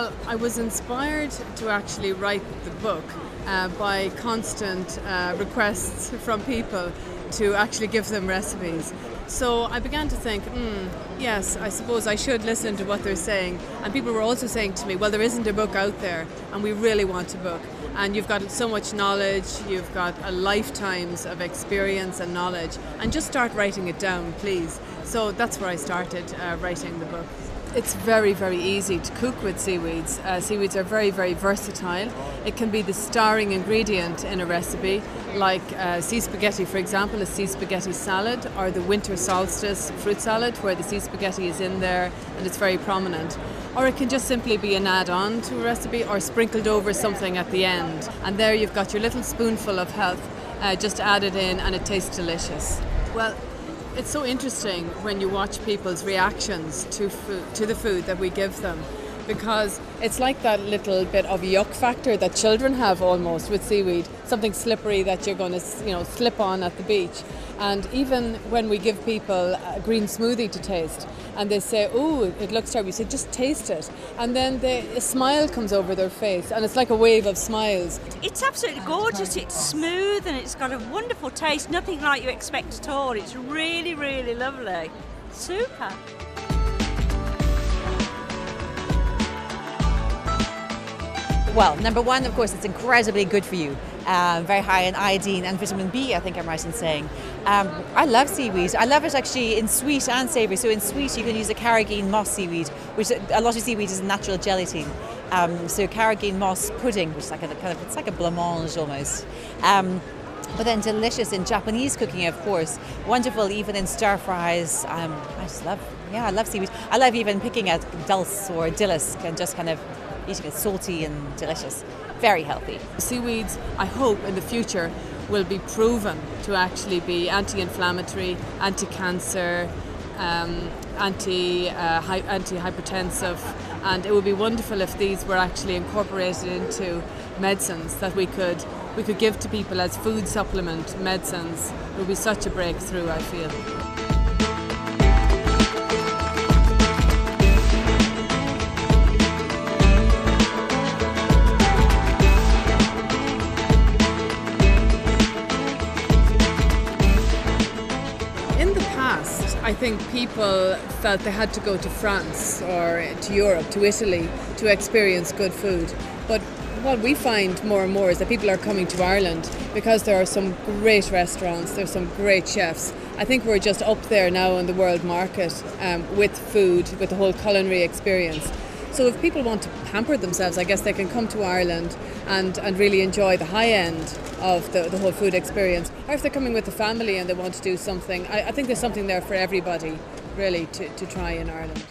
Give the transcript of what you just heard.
Well, I was inspired to actually write the book by constant requests from people to actually give them recipes. So I began to think, yes, I suppose I should listen to what they're saying. And people were also saying to me, well, there isn't a book out there and we really want a book. And you've got so much knowledge, you've got a lifetimes of experience and knowledge, and just start writing it down, please. So that's where I started writing the book. It's very, very easy to cook with seaweeds. Seaweeds are very, very versatile. It can be the starring ingredient in a recipe, like sea spaghetti, for example, a sea spaghetti salad, or the winter solstice fruit salad, where the sea spaghetti is in there and it's very prominent. Or it can just simply be an add-on to a recipe or sprinkled over something at the end. And there you've got your little spoonful of health just added in, and it tastes delicious. Well, it's so interesting when you watch people's reactions to the food that we give them, because it's like that little bit of yuck factor that children have almost with seaweed, something slippery that you're going to slip on at the beach. And even when we give people a green smoothie to taste and they say, oh, it looks terrible, you say, just taste it. And then a smile comes over their face, and it's like a wave of smiles. It's absolutely gorgeous. It's smooth and it's got a wonderful taste, nothing like you expect at all. It's really, really lovely. Super. Well, number one, of course, it's incredibly good for you. Very high in iodine and vitamin B, I think I'm right in saying. I love seaweed. I love it actually in sweet and savoury. So in sweet, you can use a carrageen moss seaweed, which a lot of seaweed is a natural gelatin. So carrageen moss pudding, which is like it's like a blancmange almost. But then delicious in Japanese cooking, of course. Wonderful even in stir fries. I love seaweed. I love even picking a dulse or dillis and just kind of eating it salty and delicious. Very healthy. Seaweeds, I hope in the future, will be proven to actually be anti-inflammatory, anti-cancer, anti-hypertensive, and it would be wonderful if these were actually incorporated into medicines that we could give to people as food supplement medicines. It would be such a breakthrough, I feel. I think people felt they had to go to France or to Europe, to Italy, to experience good food. But what we find more and more is that people are coming to Ireland because there are some great restaurants, there's some great chefs. I think we're just up there now in the world market with food, with the whole culinary experience. So if people want to pamper themselves, I guess they can come to Ireland and really enjoy the high end of the whole food experience. Or if they're coming with the family and they want to do something, I think there's something there for everybody, really, to try in Ireland.